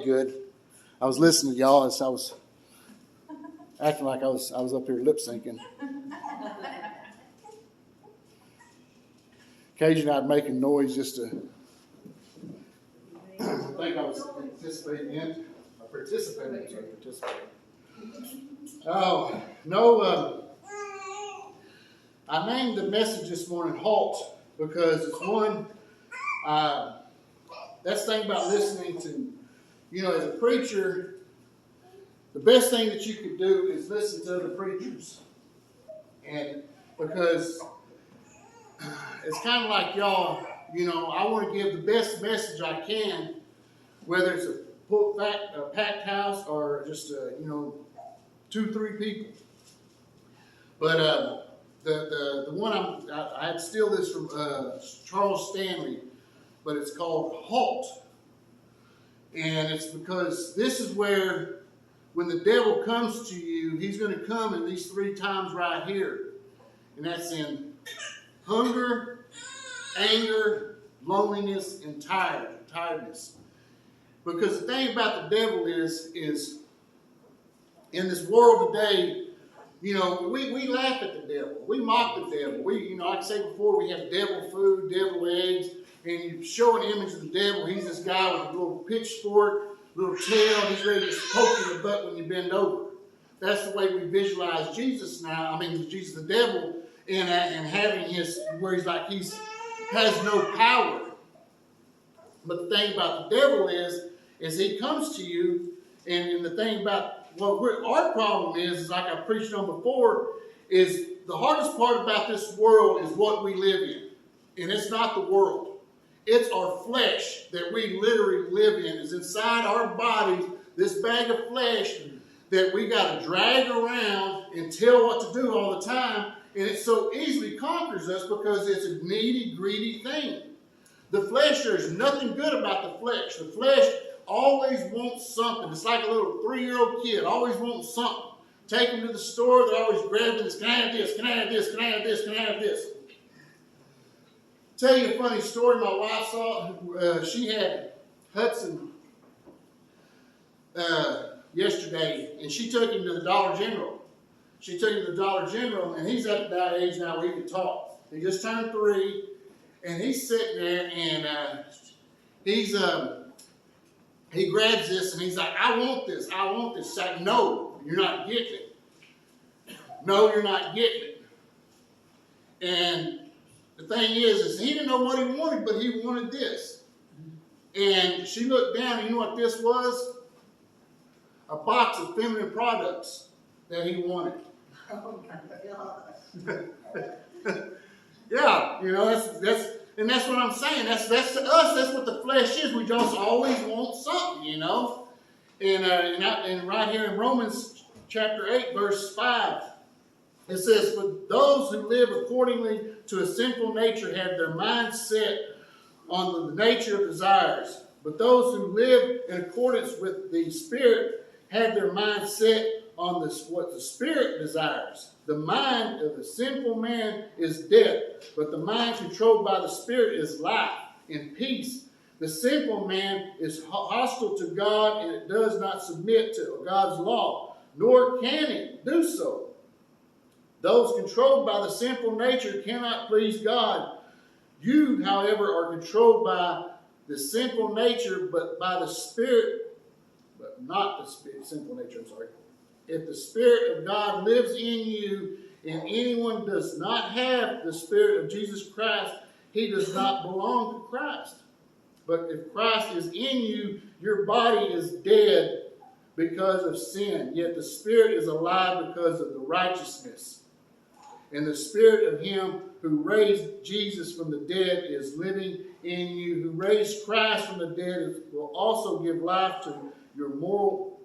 did good. I was listening to y'all as I was acting like I was up here lip syncing. Occasionally I'd make a noise just to I think I was participating. Oh, no, I named the message this morning HALT because it's one, that's the thing about listening to, as a preacher, the best thing that you could do is listen to other preachers. And because it's kind of like y'all, I want to give the best message I can, whether it's a packed house or just, 2-3 people. But the one I had to steal this from Charles Stanley, but it's called HALT. And it's because this is where, when the devil comes to you, he's going to come in these 3 times right here. And that's in hunger, anger, loneliness, and tiredness. Because the thing about the devil is in this world today, we laugh at the devil. We mock the devil. Like I said before, we have devil food, devil eggs, and you show an image of the devil. He's this guy with a little pitchfork, little tail. He's ready to poke you in the butt when you bend over. That's the way we visualize Jesus now. Jesus the devil, and having where he's like has no power. But the thing about the devil is he comes to you, and the thing about our problem is like I preached on before, is the hardest part about this world is what we live in. And it's not the world. It's our flesh that we literally live in. It's inside our bodies, this bag of flesh that we got to drag around and tell what to do all the time. And it so easily conquers us because it's a needy, greedy thing. The flesh, there's nothing good about the flesh. The flesh always wants something. It's like a little 3-year-old kid, always wants something. Take them to the store, they're always grabbing this. Can I have this? Can I have this? Can I have this? Can I have this? Tell you a funny story. My wife saw, she had Hudson yesterday, and she took him to the Dollar General. She took him to the Dollar General, and he's at that age now where he can talk. He just turned 3, and he's sitting there, and he grabs this, and he's like, I want this. It's like, no, you're not getting it. No, you're not getting it. And the thing is he didn't know what he wanted, but he wanted this. And she looked down, and you know what this was? A box of feminine products that he wanted. Oh my God. Yeah, and that's what I'm saying. That's to us. That's what the flesh is. We just always want something, And right here in Romans chapter 8, verse 5, it says, "But those who live accordingly to a sinful nature have their mind set on the nature of desires. But those who live in accordance with the Spirit have their mind set on what the Spirit desires. The mind of the sinful man is death, but the mind controlled by the Spirit is life and peace. The sinful man is hostile to God, and it does not submit to God's law, nor can it do so. Those controlled by the sinful nature cannot please God. You, however, are controlled by the sinful nature, but by the Spirit, but not the sinful nature, If the Spirit of God lives in you, and anyone does not have the Spirit of Jesus Christ, he does not belong to Christ. But if Christ is in you, your body is dead because of sin, yet the Spirit is alive because of the righteousness. And the Spirit of him who raised Jesus from the dead is living in you. Who raised Christ from the dead will also give life to your mortal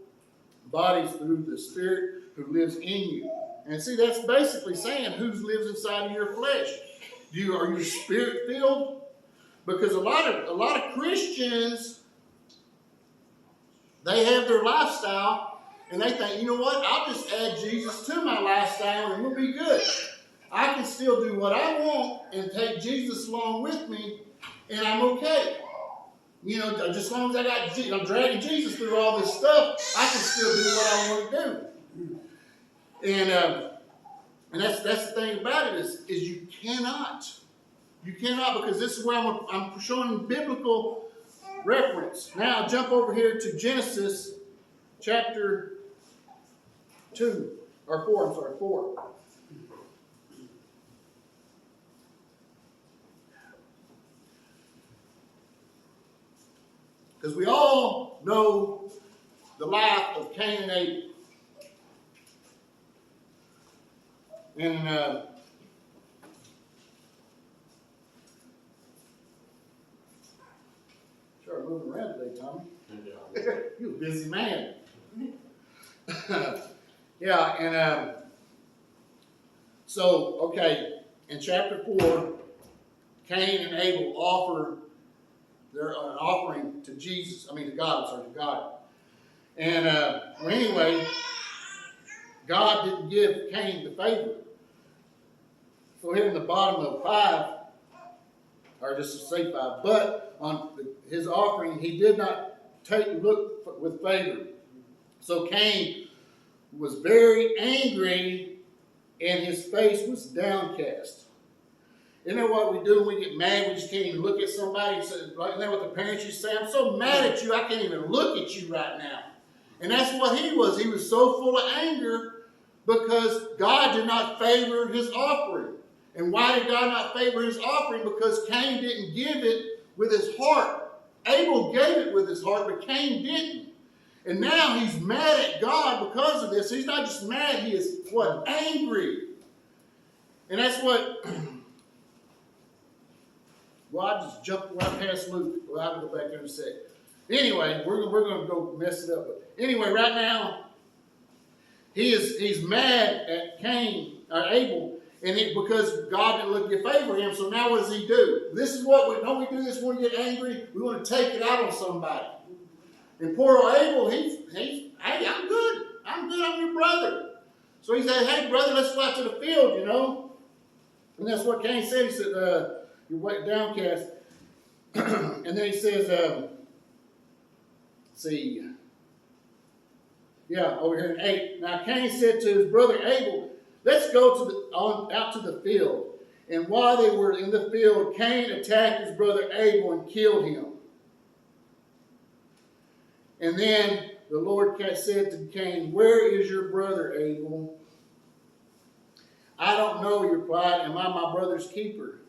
bodies through the Spirit who lives in you." And see, that's basically saying who lives inside of your flesh. Are you Spirit filled? Because a lot of Christians, they have their lifestyle, and they think, you know what? I'll just add Jesus to my lifestyle, and we'll be good. I can still do what I want and take Jesus along with me, and I'm okay. You know, just as long as I'm dragging Jesus through all this stuff, I can still do what I want to do. And that's the thing about it is you cannot, because this is where I'm showing biblical reference. Now jump over here to Genesis chapter 2 or 4. I'm sorry, 4. Because we all know the life of Cain and Abel. And sure, moving around today, Tommy. You're a busy man. Yeah, and so, okay, in chapter 4, Cain and Abel offer their offering to God. And well, anyway, God didn't give Cain the favor. So here in the bottom of 5, or just to say 5, but on his offering, he did not look with favor. So Cain was very angry, and his face was downcast. Isn't that what we do when we get mad? We just can't even look at somebody and say, like, isn't that what the parents used to say? I'm so mad at you, I can't even look at you right now. And that's what he was. He was so full of anger because God did not favor his offering. And why did God not favor his offering? Because Cain didn't give it with his heart. Abel gave it with his heart, but Cain didn't. And now he's mad at God because of this. He's not just mad, he is what? Angry. And that's what... Well, I just jumped right past Luke. Well, I'll go back there in a second. Anyway, we're going to go mess it up. But anyway, right now, he's mad at Abel, and because God didn't give favor him. So now what does he do? This is what we do this when we get angry. We want to take it out on somebody. And poor old Abel, hey, I'm good. I'm your brother. So he said, hey, brother, let's go out to the field, you know. And that's what Cain said. He said, you're way downcast. And then he says, over here in 8. Now Cain said to his brother Abel, let's go out to the field. And while they were in the field, Cain attacked his brother Abel and killed him. And then the Lord said to Cain, where is your brother Abel? I don't know, he replied. Am I my brother's keeper?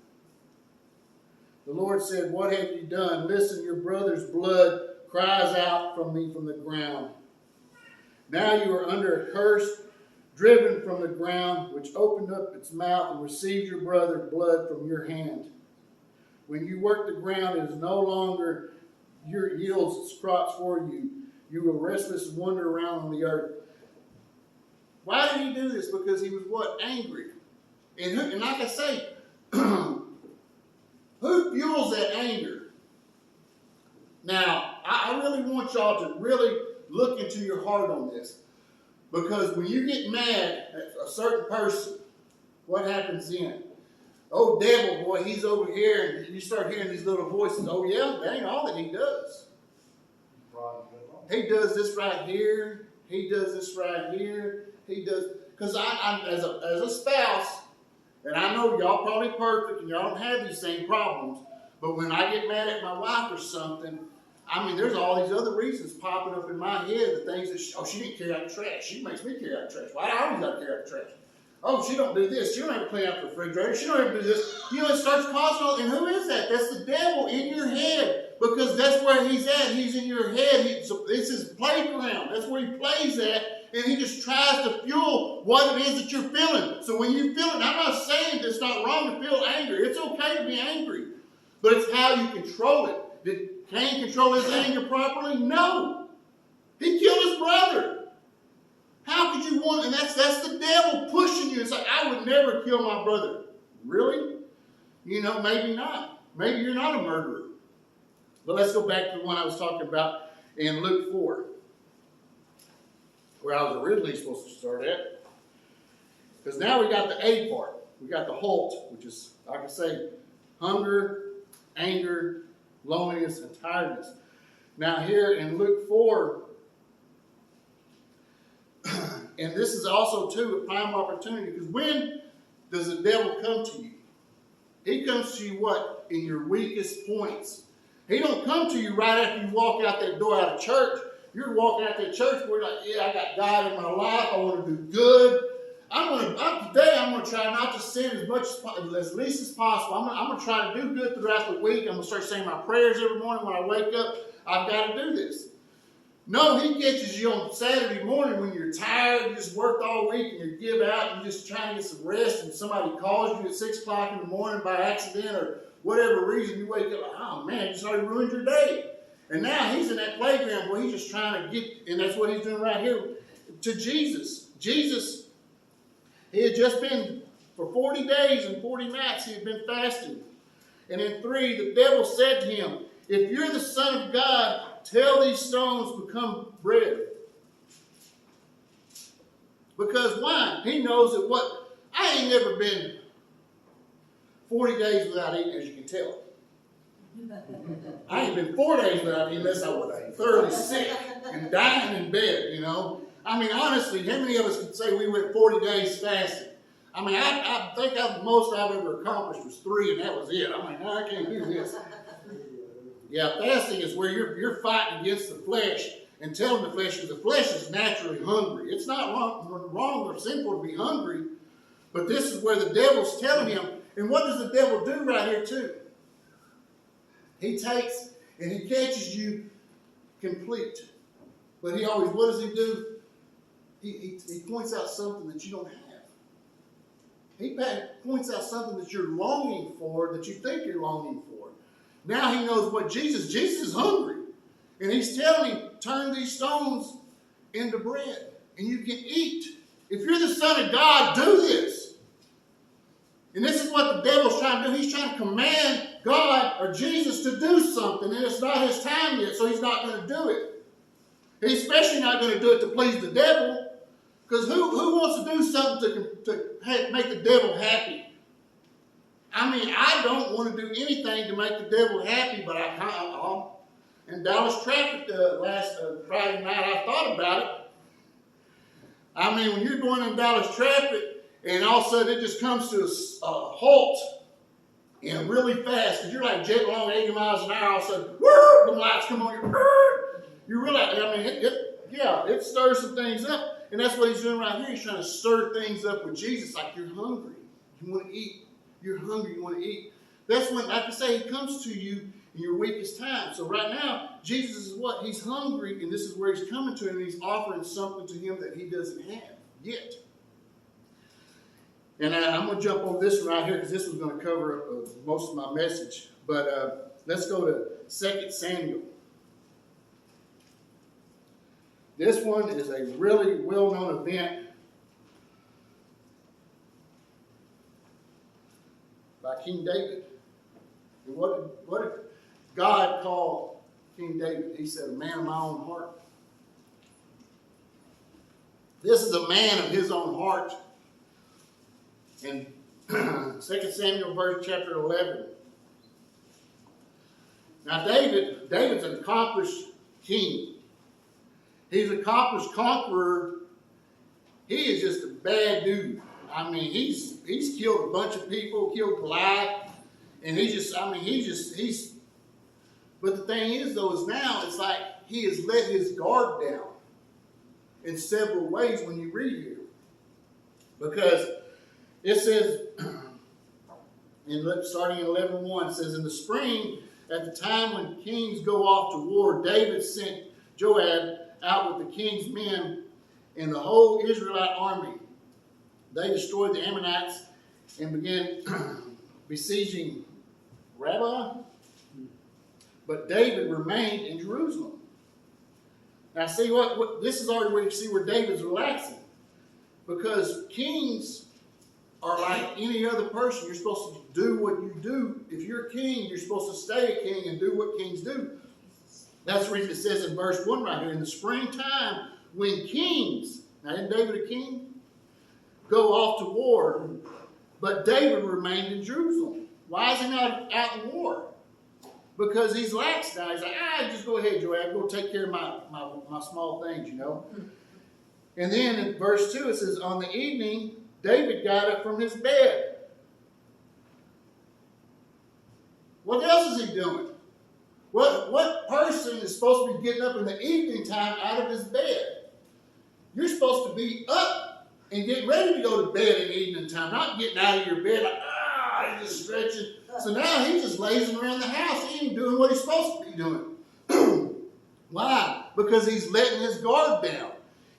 The Lord said, what have you done? Listen, your brother's blood cries out from me from the ground. Now you are under a curse, driven from the ground, which opened up its mouth and received your brother's blood from your hand. When you work the ground, it is no longer yields crops for you. You will restless wander around on the earth. Why did he do this? Because he was what? Angry. And like I say, who fuels that anger? Now, I really want y'all to really look into your heart on this. Because when you get mad at a certain person, what happens then? Oh, devil, boy, he's over here. And you start hearing these little voices. Oh, yeah, that ain't all that he does. He does this right here. He does this right here. He does. Because I as a spouse, and I know y'all probably perfect and y'all don't have these same problems, but when I get mad at my wife or something, I mean, there's all these other reasons popping up in my head, the things that, she didn't carry out the trash. She makes me carry out the trash. Why do I always got to carry out the trash? Oh, she don't do this. She don't have to clean out the refrigerator. She don't have to do this. You know, it starts causing all, and who is that? That's the devil in your head, because that's where he's at. He's in your head. So it's his playground. That's where he plays at, and he just tries to fuel what it is that you're feeling. So when you feel it, I'm not saying it's not wrong to feel anger. It's okay to be angry, but it's how you control it. Did Cain control his anger properly? No. He killed his brother. How could you want, and that's the devil pushing you. It's like, I would never kill my brother. Really? You know, maybe not. Maybe you're not a murderer. But let's go back to the one I was talking about in Luke 4, where I was originally supposed to start at. Because now we got the A part. We got the HALT, which is, like I say, hunger, anger, loneliness, and tiredness. Now here in Luke 4, and this is also too a prime opportunity, because when does the devil come to you? He comes to you what? In your weakest points. He don't come to you right after you walk out that door out of church. You're walking out that church where you're like, yeah, I got God in my life. I want to do good. Today I'm going to try not to sin as least as possible. I'm going to try to do good throughout the week. I'm going to start saying my prayers every morning when I wake up. I've got to do this. No, he catches you on Saturday morning when you're tired, you just worked all week, and you give out, and you're just trying to get some rest, and somebody calls you at 6 o'clock in the morning by accident or whatever reason. You wake up like, oh man, you just already ruined your day. And now he's in that playground where he's just trying to get, and that's what he's doing right here to Jesus. Jesus, he had just been, for 40 days and 40 nights, he had been fasting. And in 3, the devil said to him, if you're the Son of God, tell these stones to become bread. Because why? He knows that I ain't never been 40 days without eating, as you can tell. I ain't been 4 days without eating unless I was thoroughly sick and dying in bed, you know. I mean, honestly, how many of us could say we went 40 days fasting? I mean, I think the most I've ever accomplished was 3, and that was it. I mean, I can't do this. Yeah, fasting is where you're fighting against the flesh and telling the flesh, because the flesh is naturally hungry. It's not wrong or sinful to be hungry, but this is where the devil's telling him. And what does the devil do right here too? He takes and he catches you complete. But what does he do? He points out something that you don't have. He points out something that you're longing for, that you think you're longing for. Now he knows what Jesus is hungry. And he's telling him, turn these stones into bread. And you can eat. If you're the Son of God, do this. And this is what the devil's trying to do. He's trying to command God or Jesus to do something. And it's not his time yet, so he's not going to do it. He's especially not going to do it to please the devil. Because who wants to do something to make the devil happy? I mean, I don't want to do anything to make the devil happy, but I kind of. In Dallas traffic last Friday night, I thought about it. I mean, when you're going in Dallas traffic, and all of a sudden it just comes to a halt, and really fast, because you're like jetting along 80 miles an hour, all of a sudden, whoo, the lights come on, you realize, I mean, it stirs some things up, and that's what he's doing right here. He's trying to stir things up with Jesus, like you're hungry, you want to eat. You're hungry, you want to eat. That's when, like I say, he comes to you in your weakest time. So right now, Jesus is what? He's hungry, and this is where he's coming to him, and he's offering something to him that he doesn't have yet. And I'm going to jump on this right here, because this was going to cover up most of my message. But let's go to 2 Samuel. This one is a really well-known event by King David. And what did God call King David? He said, a man of my own heart. This is a man of his own heart. In 2 Samuel chapter 11. Now David's an accomplished king. He's an accomplished conqueror. He is just a bad dude. I mean, he's killed a bunch of people, killed Goliath, and but the thing is, though, is now it's like he has let his guard down in several ways when you read here. Because it says, starting in 11:1, it says, in the spring, at the time when kings go off to war, David sent Joab out with the king's men and the whole Israelite army. They destroyed the Ammonites and began besieging Rabbah. But David remained in Jerusalem. Now see what this is already where you see where David's relaxing. Because kings are like any other person. You're supposed to do what you do. If you're a king, you're supposed to stay a king and do what kings do. That's the reason it says in verse 1 right here, in the springtime when kings, now isn't David a king? Go off to war, but David remained in Jerusalem. Why is he not out in war? because he's lax now. He's like, just go ahead, Joab, go take care of my small things, you know. And then in verse 2 it says, on the evening, David got up from his bed. What else is he doing? What person is supposed to be getting up in the evening time out of his bed? You're supposed to be up and getting ready to go to bed in the evening time, not getting out of your bed like, you're just stretching. So now he's just lazing around the house. He ain't doing what he's supposed to be doing. Why? Because he's letting his guard down.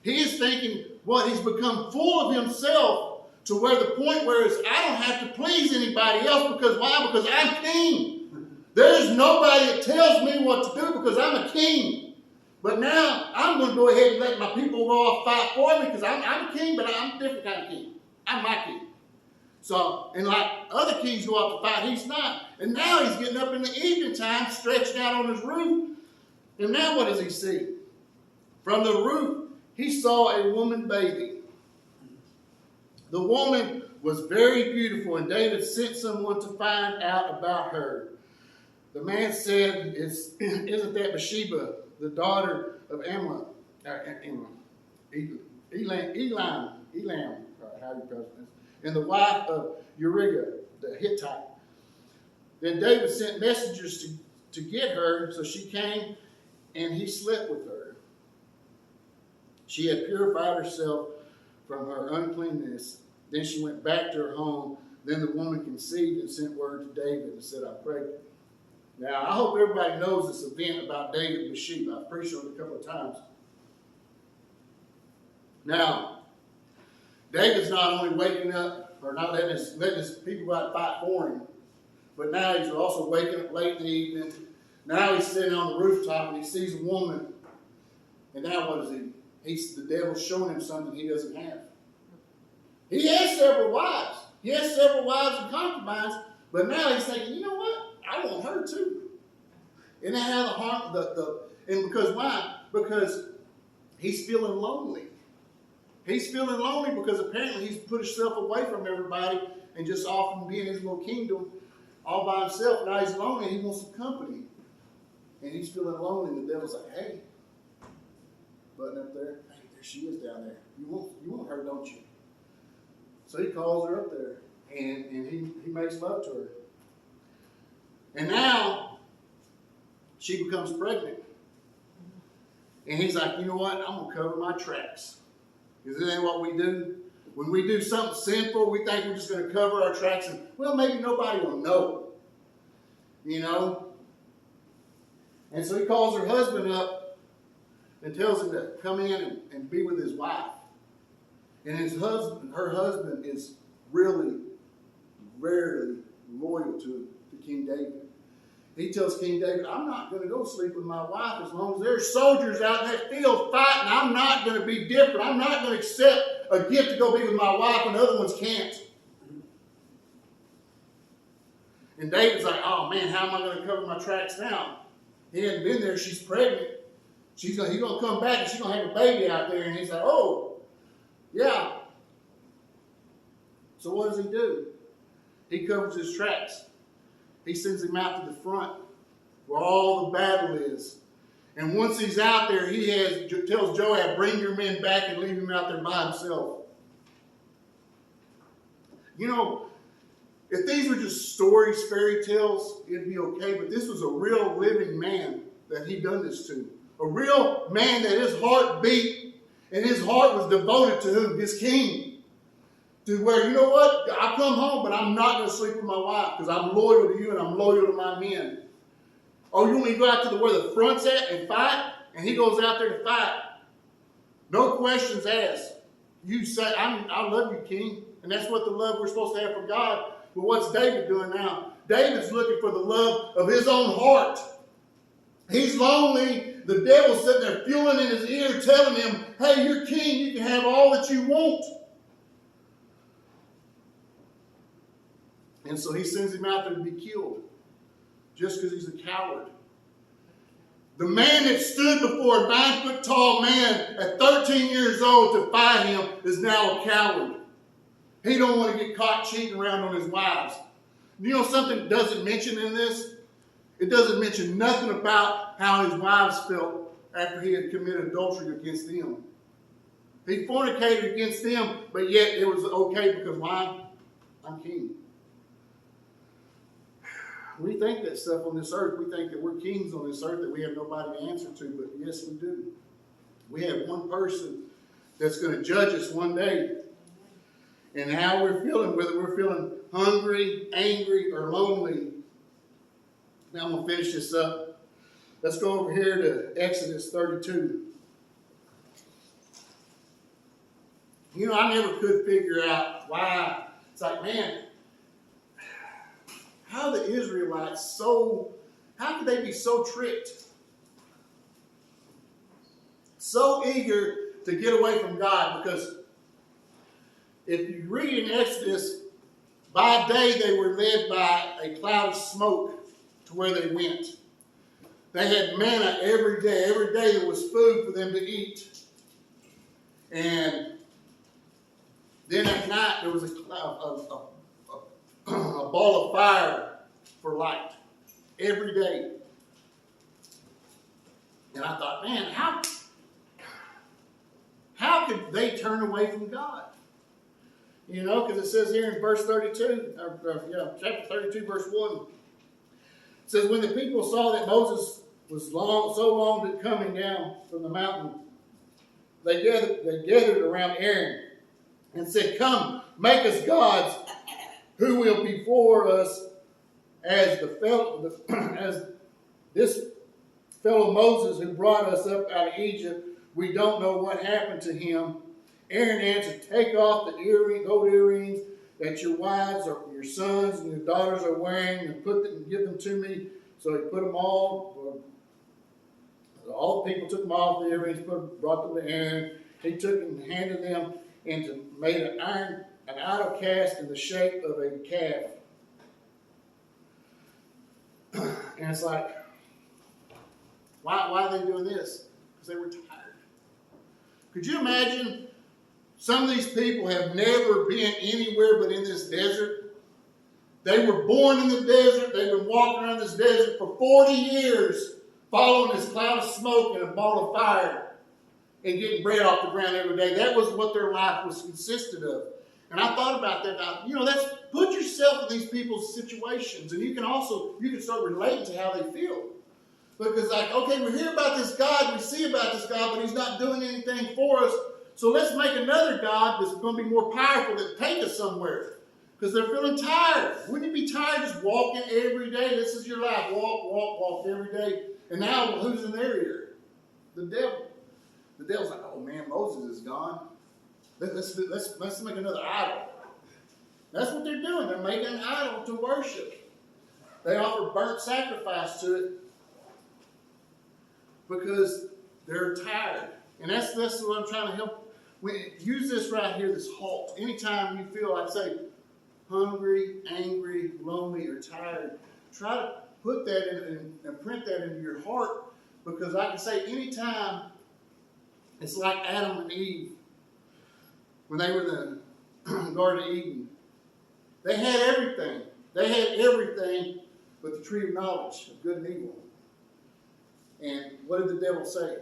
He is thinking he's become full of himself to where the point where I don't have to please anybody else. Because why? Because I'm king. There's nobody that tells me what to do because I'm a king. But now I'm going to go ahead and let my people go off fight for me because I'm a king, but I'm a different kind of king. I'm my king. So, and like other kings go off to fight, he's not. And now he's getting up in the evening time, stretched out on his roof. And now what does he see? From the roof, he saw a woman bathing. The woman was very beautiful, and David sent someone to find out about her. The man said, isn't that Bathsheba, the daughter of Elam, and the wife of Uriah, the Hittite? Then David sent messengers to get her, so she came, and he slept with her. She had purified herself from her uncleanness. Then she went back to her home. Then the woman conceived and sent word to David and said, I'm pregnant. Now, I hope everybody knows this event about David and Bathsheba. I've preached on it a couple of times. Now, David's not only waking up, or not letting his people go out and fight for him, but now he's also waking up late in the evening. Now he's sitting on the rooftop and he sees a woman. And now what is he? The devil's showing him something he doesn't have. He has several wives. He has several wives and concubines, but now he's thinking, you know what? I want her too. And that how the heart, and because why? Because he's feeling lonely. He's feeling lonely because apparently he's put himself away from everybody and just off and be in his little kingdom all by himself. Now he's lonely and he wants some company. And he's feeling lonely, and the devil's like, hey, button up there. Hey, there she is down there. You want her, don't you? So he calls her up there, and he makes love to her. And now she becomes pregnant. And he's like, you know what? I'm going to cover my tracks. Because that ain't what we do. When we do something sinful, we think we're just going to cover our tracks and, well, maybe nobody will know. You know? And so he calls her husband up and tells him to come in and be with his wife. And her husband is really, rarely loyal to King David. He tells King David, I'm not going to go sleep with my wife as long as there's soldiers out in that field fighting. I'm not going to be different. I'm not going to accept a gift to go be with my wife when other ones can't. And David's like, oh man, how am I going to cover my tracks now? He hadn't been there. She's pregnant. He's going to come back and she's going to have a baby out there. And he's like, oh, yeah. So what does he do? He covers his tracks. He sends him out to the front where all the battle is. And once he's out there, he tells Joab, bring your men back and leave him out there by himself. You know, if these were just stories, fairy tales, it'd be okay. But this was a real living man that he done this to. A real man that his heart beat and his heart was devoted to who? His king. To where, you know what? I come home, but I'm not going to sleep with my wife because I'm loyal to you and I'm loyal to my men. Oh, you want me to go out to where the front's at and fight? And he goes out there to fight. No questions asked. You say, I love you, King. And that's what the love we're supposed to have for God. But what's David doing now? David's looking for the love of his own heart. He's lonely. The devil's sitting there fueling in his ear, telling him, hey, you're king. You can have all that you want. And so he sends him out there to be killed. Just because he's a coward. The man that stood before a 9-foot-tall man at 13 years old to fight him is now a coward. He don't want to get caught cheating around on his wives. You know something doesn't mention in this? It doesn't mention nothing about how his wives felt after he had committed adultery against them. He fornicated against them, but yet it was okay because why? I'm king. We think that stuff on this earth. We think that we're kings on this earth, that we have nobody to answer to, but yes, we do. We have one person that's going to judge us one day. And how we're feeling, whether we're feeling hungry, angry, or lonely. Now I'm going to finish this up. Let's go over here to Exodus 32. You know, I never could figure out why. It's like, man, how the Israelites how could they be so tricked? So eager to get away from God, because if you read in Exodus, by day they were led by a cloud of smoke to where they went. They had manna every day. Every day there was food for them to eat. And then at night there was a ball of fire for light. Every day. And I thought, man, how could they turn away from God? You know, because it says here in verse 32, chapter 32, verse 1. It says, when the people saw that Moses was so long coming down from the mountain, they gathered around Aaron and said, come, make us gods who will be before us as this fellow Moses who brought us up out of Egypt. We don't know what happened to him. Aaron answered, take off the gold earrings that your wives or your sons and your daughters are wearing and give them to me. So he put them all the people took them off, the earrings, brought them to Aaron. He took and handed them and made an idol cast in the shape of a calf. And it's like, why are they doing this? Because they were tired. Could you imagine? Some of these people have never been anywhere but in this desert. They were born in the desert. They've been walking around this desert for 40 years, following this cloud of smoke and a ball of fire and getting bread off the ground every day. That was what their life was consisted of. And I thought about that. You know, put yourself in these people's situations, and you can start relating to how they feel. Because like, okay, we hear about this God, we see about this God, but he's not doing anything for us. So let's make another God that's going to be more powerful and take us somewhere. Because they're feeling tired. Wouldn't you be tired just walking every day? This is your life. Walk every day. And now who's in their ear? The devil. The devil's like, oh man, Moses is gone. Let's make another idol. That's what they're doing. They're making an idol to worship. They offer burnt sacrifice to it because they're tired. And that's what I'm trying to help. Use this right here, this HALT. Anytime you feel like, say, hungry, angry, lonely, or tired, try to put that in and print that into your heart, because I can say anytime, it's like Adam and Eve when they were in the Garden of Eden. They had everything. They had everything but the tree of knowledge of good and evil. And what did the devil say?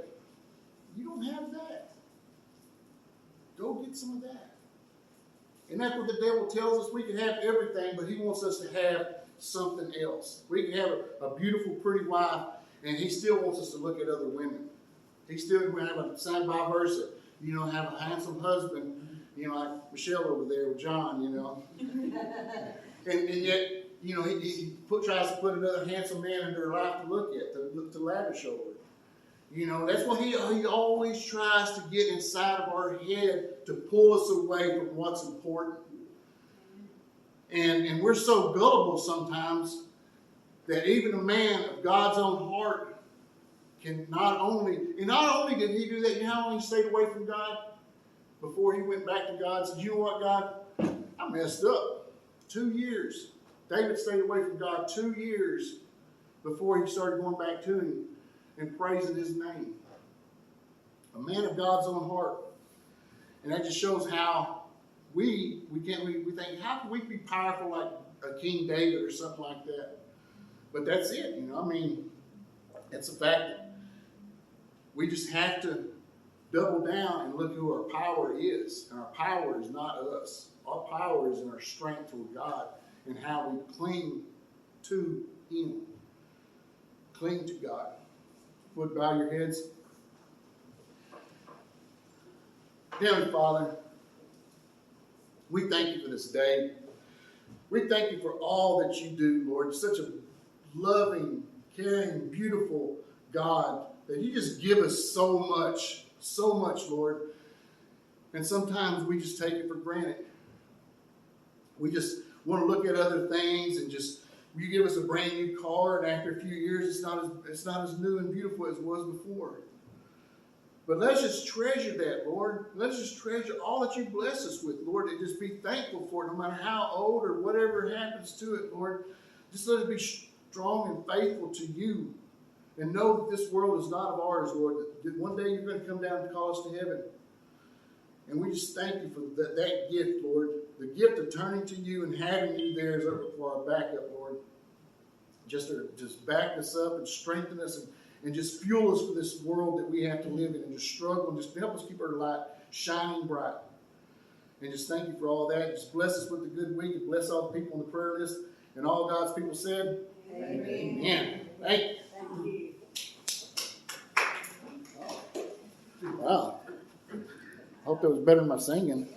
You don't have that. Go get some of that. And that's what the devil tells us. We can have everything, but he wants us to have something else. We can have a beautiful, pretty wife, and he still wants us to look at other women. He still will have a side by versa. You know, have a handsome husband, you know, like Michelle over there with John, you know. and yet, you know, he tries to put another handsome man in their life to look at, to lavish over. You know, that's what he always tries to get inside of our head to pull us away from what's important. And we're so gullible sometimes that even a man of God's own heart can not only did he do that, you know how long he stayed away from God before he went back to God and said, you know what, God, I messed up. 2 years. David stayed away from God 2 years before he started going back to him and praising his name. A man of God's own heart. And that just shows how we think, how can we be powerful like a King David or something like that? But that's it, you know. I mean, it's a fact that we just have to double down and look who our power is. And our power is not us. Our power is in our strength toward God and how we cling to Him. Cling to God. Would bow your heads. Heavenly Father, we thank you for this day. We thank you for all that you do, Lord. You're such a loving, caring, beautiful God that you just give us so much, Lord. And sometimes we just take it for granted. We just want to look at other things and just, you give us a brand new car, and after a few years, it's not as new and beautiful as it was before. But let's just treasure that, Lord. Let's just treasure all that you bless us with, Lord, and just be thankful for it, no matter how old or whatever happens to it, Lord. Just let us be strong and faithful to you, and know that this world is not of ours, Lord, that one day you're going to come down and call us to heaven. And we just thank you for that gift, Lord, the gift of turning to you and having you there as for our backup, Lord. Just back us up and strengthen us and just fuel us for this world that we have to live in and just struggle and just help us keep our light shining bright. And just thank you for all that. Just bless us with a good week and bless all the people on the prayer list. And all God's people said, Amen. Amen. Thank you. Wow. I hope that was better than my singing.